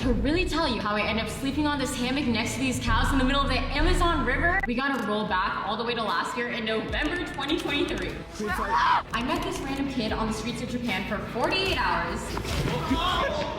To really tell you how I ended up sleeping on this hammock next to these cows in the middle of the Amazon River, we gotta roll back all the way to last year in November 2023. I met this random kid on the streets of Japan for 48 hours.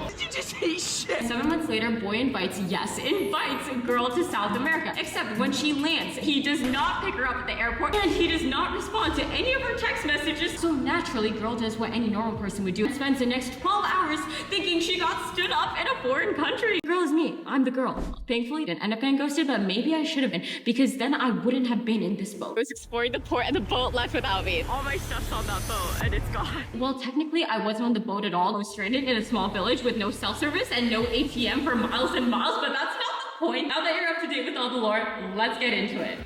Did you just say shit? 7 months later, boy invites a girl to South America. Except when she lands, he does not pick her up at the airport and he does not respond to any of her text messages. So naturally, girl does what any normal person would do and spends the next 12 hours thinking she got stood up in a foreign country. The girl is me. I'm the girl. Thankfully, didn't end up getting ghosted, but maybe I should have been because then I wouldn't have been in this boat. I was exploring the port and the boat left without me. All my stuff's on that boat and it's gone. Well, technically, I wasn't on the boat at all. I was stranded in a small village with no self-service and no ATM for miles and miles, but that's not the point. Now that you're up to date with all the lore, let's get into it.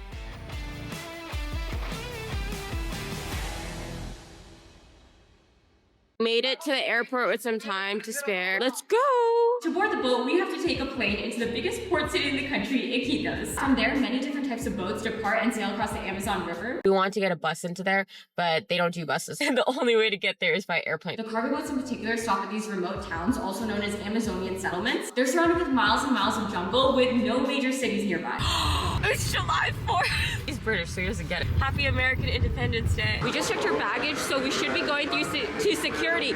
Made it to the airport with some time to spare. Let's go! To board the boat, we have to take a plane into the biggest port city in the country, Iquitos. From there, many different types of boats depart and sail across the Amazon River. We want to get a bus into there, but they don't do buses. And the only way to get there is by airplane. The cargo boats in particular stop at these remote towns, also known as Amazonian settlements. They're surrounded with miles and miles of jungle with no major cities nearby. It's July 4th! He's British, so he doesn't get it. Happy American Independence Day. We just checked our baggage, so we should be going through security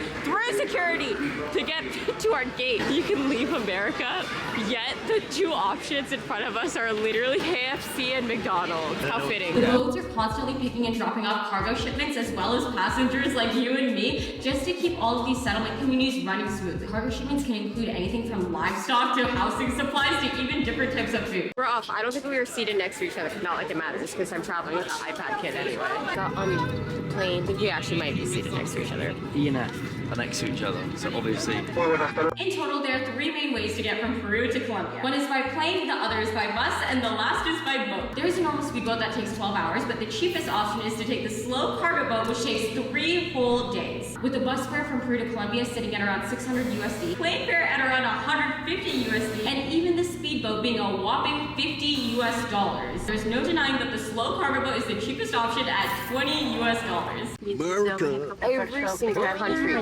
to get to our gate. You can leave America, yet the two options in front of us are literally KFC and McDonald's. How fitting. The boats are constantly picking and dropping off cargo shipments as well as passengers like you and me, just to keep all of these settlement communities running smoothly. Cargo shipments can include anything from livestock to housing supplies to even different types of food. We're off. I don't think we were seated next to each other. Not like it matters because I'm traveling with an iPad kid anyway. Got on the plane. I think we actually might be seated next to each other. Are next to each other, so obviously. In total, there are 3 main ways to get from Peru to Colombia. One is by plane, the other is by bus, and the last is by boat. There is a normal speedboat that takes 12 hours, but the cheapest option is to take the slow cargo boat, which takes 3 whole days. With the bus fare from Peru to Colombia sitting at around 600 USD, plane fare at around 150 USD, and even the speedboat being a whopping 50 US dollars. There's no denying that the slow cargo boat is the cheapest option at 20 US dollars. America. Every single country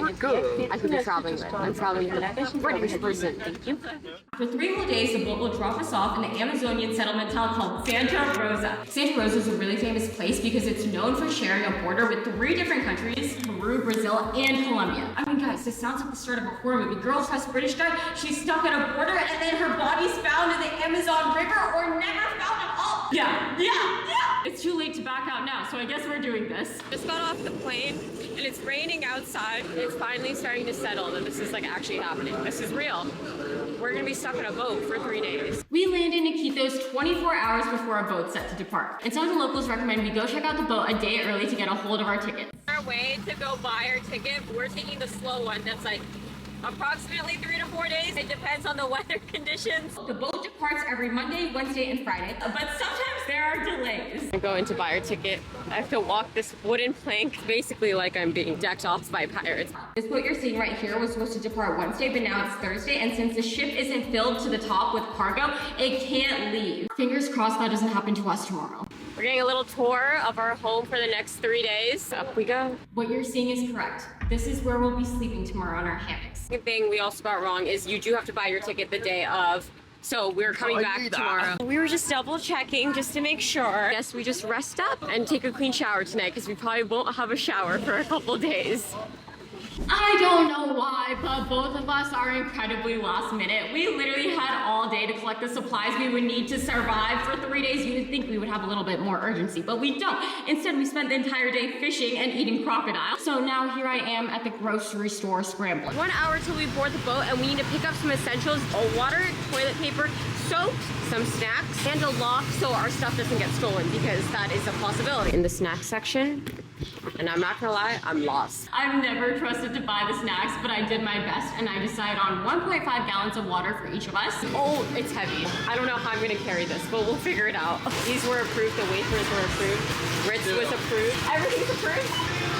I could be traveling with. I'm traveling with a British person. Thank you. For 3 whole days, the boat will drop us off in the Amazonian settlement town called Santa Rosa. Santa Rosa is a really famous place because it's known for sharing a border with 3 different countries, Peru, Brazil, and Colombia. I mean, guys, this sounds like the start of a horror movie. Girl trusts British guy, she's stuck at a border, and then her body's found in the Amazon River or never found at all. Yeah. It's too late to back out now, so I guess we're doing this. Just got off the plane, and it's raining outside. It's finally starting to settle that this is like actually happening. This is real. We're gonna be stuck in a boat for 3 days. We land in Iquitos 24 hours before our boat's set to depart. And some of the locals recommend we go check out the boat a day early to get a hold of our tickets. Our way to go buy our ticket, we're taking the slow one that's like approximately 3 to 4 days. It depends on the weather conditions. The boat departs every Monday, Wednesday, and Friday, but sometimes there are delays. I'm going to buy our ticket. I have to walk this wooden plank, basically like I'm being decked off by pirates. This boat you're seeing right here was supposed to depart Wednesday, but now it's Thursday, and since the ship isn't filled to the top with cargo, it can't leave. Fingers crossed that doesn't happen to us tomorrow. We're getting a little tour of our home for the next 3 days. Up we go. What you're seeing is correct. This is where we'll be sleeping tomorrow on our hammocks. The thing we also got wrong is you do have to buy your ticket the day of. So we're coming back tomorrow. We were just double checking just to make sure. Yes, we just rest up and take a clean shower tonight because we probably won't have a shower for a couple days. I don't know why, but both of us are incredibly last minute. We literally had all day to collect the supplies we would need to survive for 3 days. You would think we would have a little bit more urgency, but we don't. Instead, we spent the entire day fishing and eating crocodile. So now here I am at the grocery store scrambling. 1 hour till we board the boat and we need to pick up some essentials, water, toilet paper, soap, some snacks, and a lock so our stuff doesn't get stolen because that is a possibility. In the snack section, and I'm not gonna lie, I'm lost. I've never trusted to buy the snacks, but I did my best and I decided on 1.5 gallons of water for each of us. Oh, it's heavy. I don't know how I'm gonna carry this, but we'll figure it out. These were approved, the wafers were approved, Ritz was approved. Everything's approved?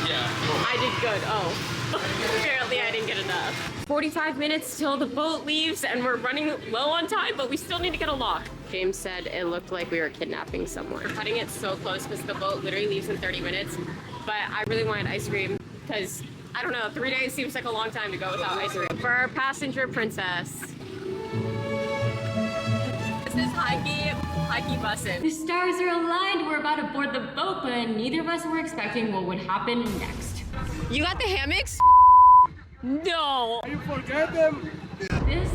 Yeah. I did good, oh. Apparently I didn't get enough. 45 minutes till the boat leaves and we're running low on time, but we still need to get a lock. James said it looked like we were kidnapping someone. We're cutting it so close because the boat literally leaves in 30 minutes. But I really wanted ice cream because, I don't know, 3 days seems like a long time to go without ice cream. For our passenger princess. I keep bussing. The stars are aligned. We're about to board the boat, but neither of us were expecting what would happen next. You got the hammocks? No. You forget them? This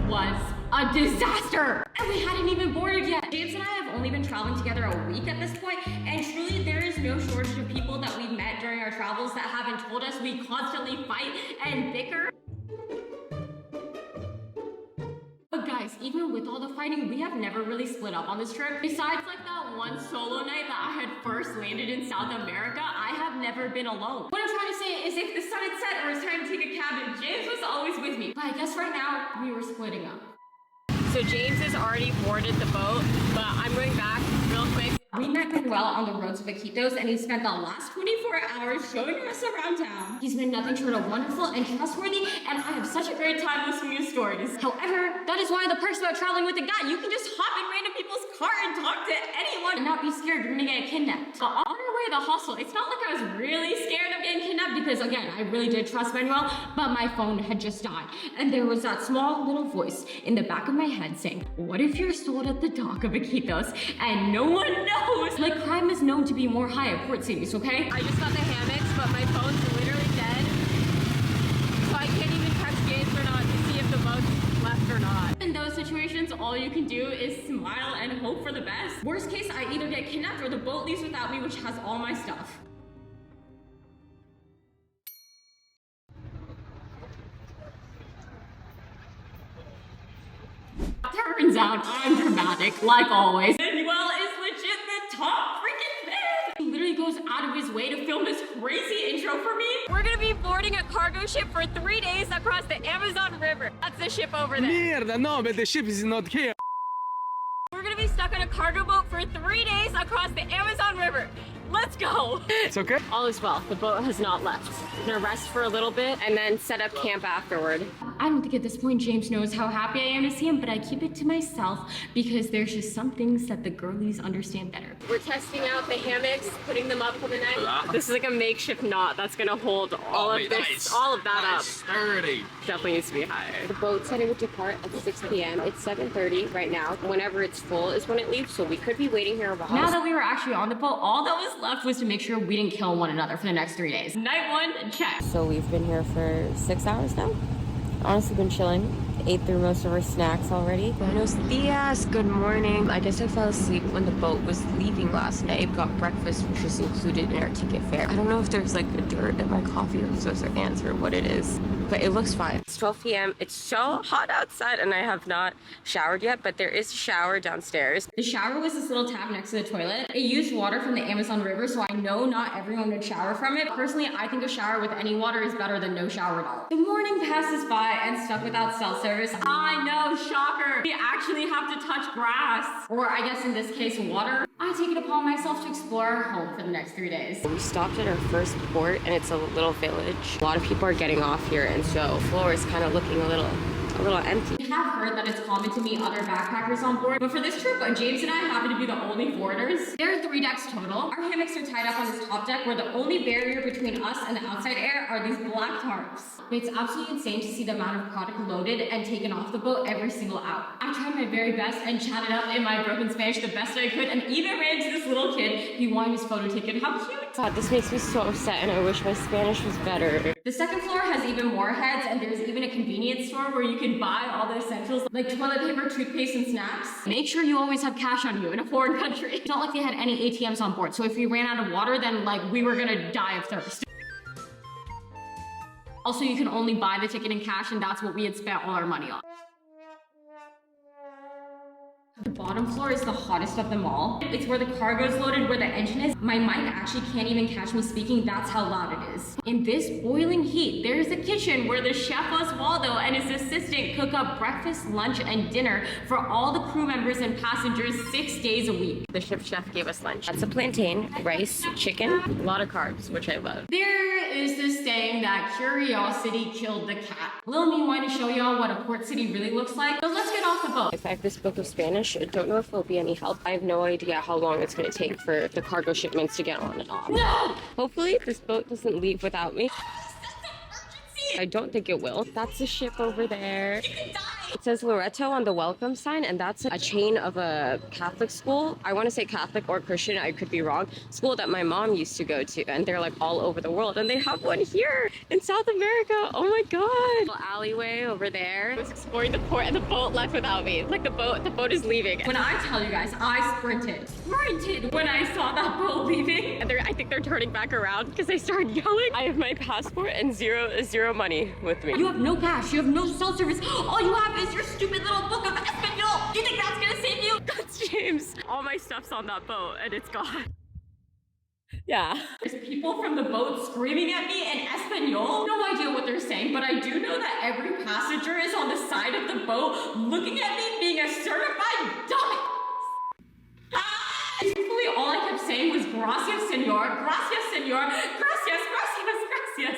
was a disaster. And we hadn't even boarded yet. James and I have only been traveling together a week at this point, and truly there is no shortage of people that we've met during our travels that haven't told us we constantly fight and bicker. But guys, even with all the fighting, we have never really split up on this trip. Besides like that one solo night that I had first landed in South America, I have never been alone. What I'm trying to say is if the sun had set or it was time to take a cab, James was always with me. But I guess right now, we were splitting up. So James has already boarded the boat, but I'm going back real quick. We met Manuel on the roads of Iquitos, and he spent the last 24 hours showing us around town. He's been nothing short of wonderful and trustworthy, and I have such a great time listening to stories. However, that is one of the perks about traveling with a guy. You can just hop in random people's car and talk to anyone and not be scared you're gonna get kidnapped. But on our way to the hostel, it's not like I was really scared of getting kidnapped because, again, I really did trust Manuel, but my phone had just died. And there was that small little voice in the back of my head saying, what if you're sold at the dock of Iquitos and no one knows? Like, crime is known to be more high at port cities, okay? I just got the hammocks, but my phone's literally dead. So I can't even text James or not to see if the boat's left or not. In those situations, all you can do is smile and hope for the best. Worst case, I either get kidnapped or the boat leaves without me, which has all my stuff. Turns out I'm dramatic, like always. Manuel is legit the top freaking fan! He literally goes out of his way to film this crazy intro for me. We're gonna be boarding a cargo ship for 3 days across the Amazon River. That's the ship over there. Mierda, no, but the ship is not here. We're gonna be stuck on a cargo boat for 3 days across the Amazon River. Let's go. It's okay? All is well. The boat has not left. I'm gonna rest for a little bit and then set up camp afterward. I don't think at this point James knows how happy I am to see him, but I keep it to myself because there's just some things that the girlies understand better. We're testing out the hammocks, putting them up for the night. This is like a makeshift knot that's gonna hold all of this, all of that up. Sturdy. Definitely needs to be higher. The boat's heading to depart at 6 p.m. It's 7:30 right now. Whenever it's full is when it leaves, so we could be waiting here a while. Now that we were actually on the boat, all that was left was to make sure we didn't kill one another for the next 3 days. Night one, check. So we've been here for 6 hours now. Honestly been chilling. Ate through most of our snacks already. Buenos dias, good morning. I guess I fell asleep when the boat was leaving last night. Got breakfast, which was included in our ticket fare. I don't know if there's like a dirt in my coffee or supposed to answer what it is, but it looks fine. It's 12 p.m. It's so hot outside and I have not showered yet, but there is a shower downstairs. The shower was this little tap next to the toilet. It used water from the Amazon River, so I know not everyone would shower from it. Personally, I think a shower with any water is better than no shower at all. The morning passes by and stuck without cell service. I know, shocker. We actually have to touch grass. Or I guess in this case, water. I take it upon myself to explore our home for the next 3 days. We stopped at our first port and it's a little village. A lot of people are getting off here and so the floor is kind of looking a little empty. I have heard that it's common to meet other backpackers on board, but for this trip, James and I happen to be the only foreigners. There are 3 decks total. Our hammocks are tied up on this top deck where the only barrier between us and the outside air are these black tarps. It's absolutely insane to see the amount of product loaded and taken off the boat every single hour. I tried my very best and chatted up in my broken Spanish the best I could and even ran into this little kid. He wanted his photo taken. How cute! God, this makes me so upset and I wish my Spanish was better. The second floor has even more heads and there's even a convenience store where you can buy all the essentials like toilet paper, toothpaste, and snacks. Make sure you always have cash on you in a foreign country. It's not like they had any ATMs on board, so if we ran out of water, then like we were gonna die of thirst. Also, you can only buy the ticket in cash and that's what we had spent all our money on. The bottom floor is the hottest of them all. It's where the cargo's loaded, where the engine is. My mic actually can't even catch me speaking, that's how loud it is. In this boiling heat, there's a kitchen where the chef Osvaldo and his assistant cook up breakfast, lunch, and dinner for all the crew members and passengers 6 days a week. The ship chef gave us lunch. That's a plantain, rice, chicken, a lot of carbs, which I love. There is this saying that curiosity killed the cat. Little me wanted to show y'all what a port city really looks like, but let's get off the boat. If I have this book of Spanish, I don't know if there'll be any help. I have no idea how long it's going to take for the cargo shipments to get on and off. No! Hopefully this boat doesn't leave without me. I don't think it will. That's the ship over there. You could die! It says Loreto on the welcome sign, and that's a chain of a Catholic school. I want to say Catholic or Christian, I could be wrong. School that my mom used to go to, and they're like all over the world, and they have one here in South America. Oh my god. Little alleyway over there. I was exploring the port and the boat left without me. Like the boat is leaving. When I tell you guys, I sprinted when I saw that boat leaving. And I think they're turning back around because they started yelling. I have my passport and zero money with me. You have no cash, you have no cell service. All you have is your stupid little book of Espanol. Do you think that's gonna save you? That's James. All my stuff's on that boat and it's gone. Yeah. There's people from the boat screaming at me in Espanol. No idea what they're saying, but I do know that every passenger is on the side of the boat looking at me being a certified dumbass. Truthfully, all I kept saying was gracias, senor, gracias, gracias.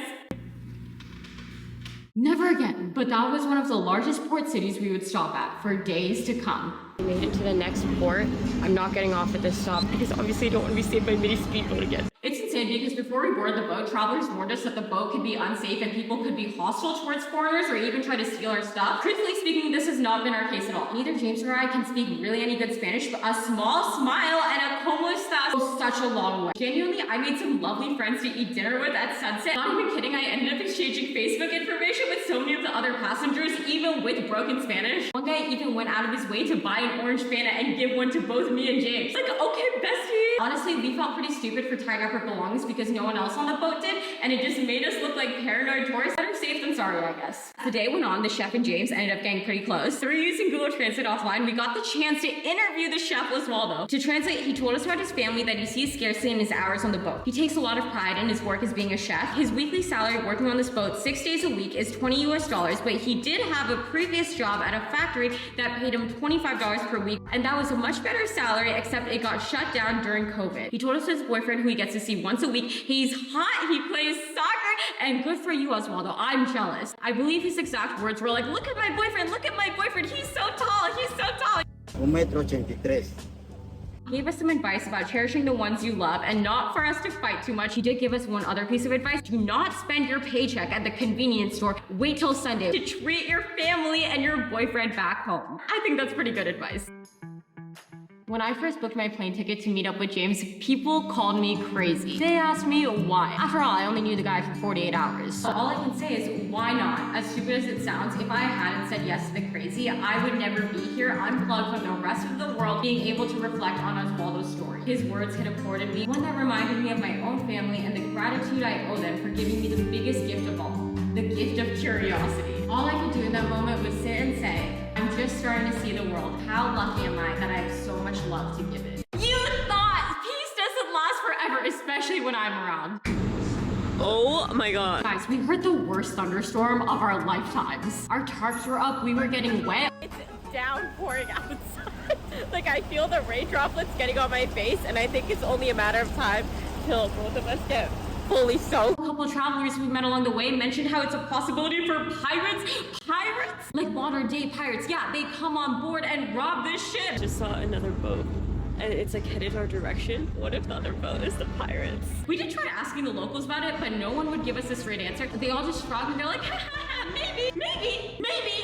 Never again. But that was one of the largest port cities we would stop at for days to come. We made it to the next port. I'm not getting off at this stop because obviously I don't want to be saved by mini speedboat again. It's insane because before we boarded the boat, travelers warned us that the boat could be unsafe and people could be hostile towards foreigners or even try to steal our stuff. Truthfully speaking, this has not been our case at all. Neither James or I can speak really any good Spanish, but a small smile and a como estas goes such a long way. Genuinely, I made some lovely friends to eat dinner with at sunset. Not even kidding, I ended up exchanging Facebook information with so many of the other passengers, even with broken Spanish. One guy even went out of his way to buy an orange Fanta and give one to both me and James. Like, okay, bestie. Honestly, we felt pretty stupid for tying up our belongings because no one else on the boat did, and it just made us look like paranoid tourists. Better safe than sorry, I guess. The day went on, the chef and James ended up getting pretty close. Through using Google Translate offline, we got the chance to interview the chef as well, though. To translate, he told us about his family that he sees scarcely in his hours on the boat. He takes a lot of pride in his work as being a chef. His weekly salary working on this boat 6 days a week is $20 US, but he did have a previous job at a factory that paid him $25 per week, and that was a much better salary, except it got shut down during COVID. He told us his boyfriend, who he gets to see once a week, he's hot, he plays soccer, and good for you, Oswaldo. I'm jealous. I believe his exact words were like, look at my boyfriend, he's so tall. 1.83 m. He gave us some advice about cherishing the ones you love and not for us to fight too much. He did give us one other piece of advice. Do not spend your paycheck at the convenience store. Wait till Sunday to treat your family and your boyfriend back home. I think that's pretty good advice. When I first booked my plane ticket to meet up with James, people called me crazy. They asked me why. After all, I only knew the guy for 48 hours. So all I can say is, why not? As stupid as it sounds, if I hadn't said yes to the crazy, I would never be here unplugged from the rest of the world, being able to reflect on Oswaldo's story. His words hit a chord in me, one that reminded me of my own family and the gratitude I owe them for giving me the biggest gift of all, the gift of curiosity. All I could do in that moment was sit and say, I'm just starting to see the world. How lucky am I that I have so much love to give it? You thought peace doesn't last forever, especially when I'm around. Oh my god. Guys, we heard the worst thunderstorm of our lifetimes. Our tarps were up, we were getting wet. It's downpouring outside. Like I feel the rain droplets getting on my face, and I think it's only a matter of time till both of us get fully soaked. A couple of travelers we met along the way mentioned how it's a possibility for pirates, like modern day pirates. Yeah, they come on board and rob this ship. Just saw another boat and it's like headed our direction. What if the other boat is the pirates? We did try asking the locals about it, but no one would give us a straight answer. They all just shrugged and they're like, maybe,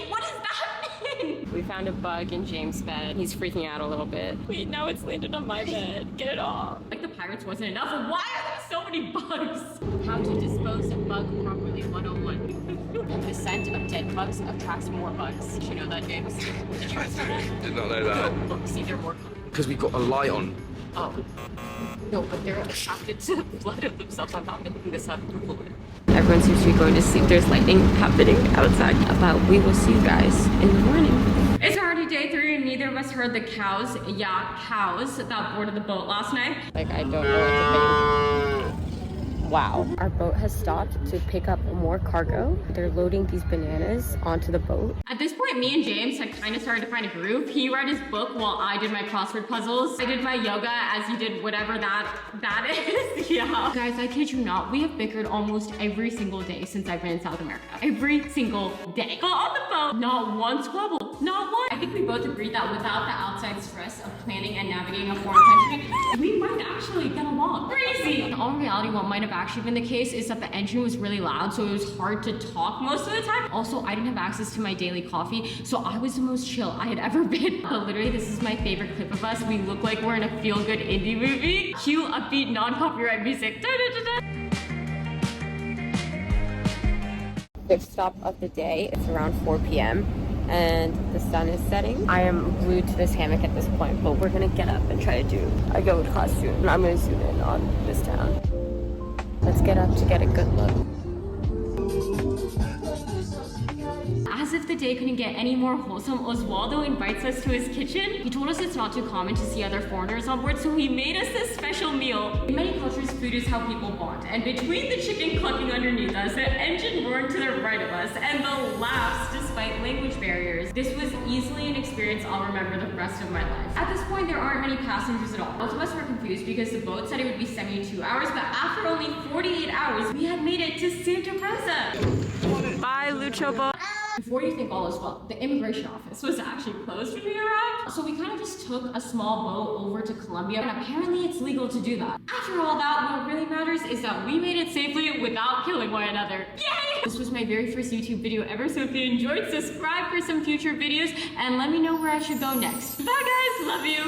what does that mean? We found a bug in James' bed. He's freaking out a little bit. Wait, now it's landed on my bed. Get it off. Like the pirates wasn't enough. Why are there so many bugs? How to dispose of bug properly 101. The scent of dead bugs attracts more bugs. Did you know that, James? Did not know that. Look, see, they're more. Because we got a light on. Oh. No, but they're attracted to the blood of themselves. I'm not making this up. Everyone seems to be going to sleep. There's lightning happening outside. But we will see you guys in the morning. It's already day 3 and neither of us heard the cows that boarded the boat last night. Like, I don't know what to think. Wow. Our boat has stopped to pick up more cargo. They're loading these bananas onto the boat. At this point, me and James had kind of started to find a groove. He read his book while I did my crossword puzzles. I did my yoga as he did whatever that is. Yeah. Guys, I kid you not, we have bickered almost every single day since I've been in South America. Every single day. But on the boat, not one squabble. Not one. I think we both agreed that without the outside stress of planning and navigating a foreign country, we might actually get along. Crazy! In all reality, what might have actually been the case is that the engine was really loud, so it was hard to talk most of the time. Also, I didn't have access to my daily coffee, so I was the most chill I had ever been. But literally, this is my favorite clip of us. We look like we're in a feel-good indie movie. Cue upbeat, non-copyright music. Da, da, da, da. Fifth stop of the day. It's around 4 p.m. and the sun is setting. I am glued to this hammock at this point, but we're gonna get up and try to do a goat costume. And I'm gonna zoom in on this town. Let's get up to get a good look. As if the day couldn't get any more wholesome, Oswaldo invites us to his kitchen. He told us it's not too common to see other foreigners on board, so he made us this special meal. In many cultures, food is how people bond. And between the chicken clucking underneath us, the engine roaring to the right of us, and the laughs despite language barriers, this was easily an experience I'll remember the rest of my life. At this point, there aren't many passengers at all. Most of us were confused because the boat said it would be 72 hours, but after only 48 hours, we had made it to Santa Rosa. Bye, Luchopo. Before you think all is well, the immigration office was actually closed when we arrived. So we kind of just took a small boat over to Colombia, and apparently it's legal to do that. After all that, what really matters is that we made it safely without killing one another. Yay! This was my very first YouTube video ever, so if you enjoyed, subscribe for some future videos, and let me know where I should go next. Bye guys, love you!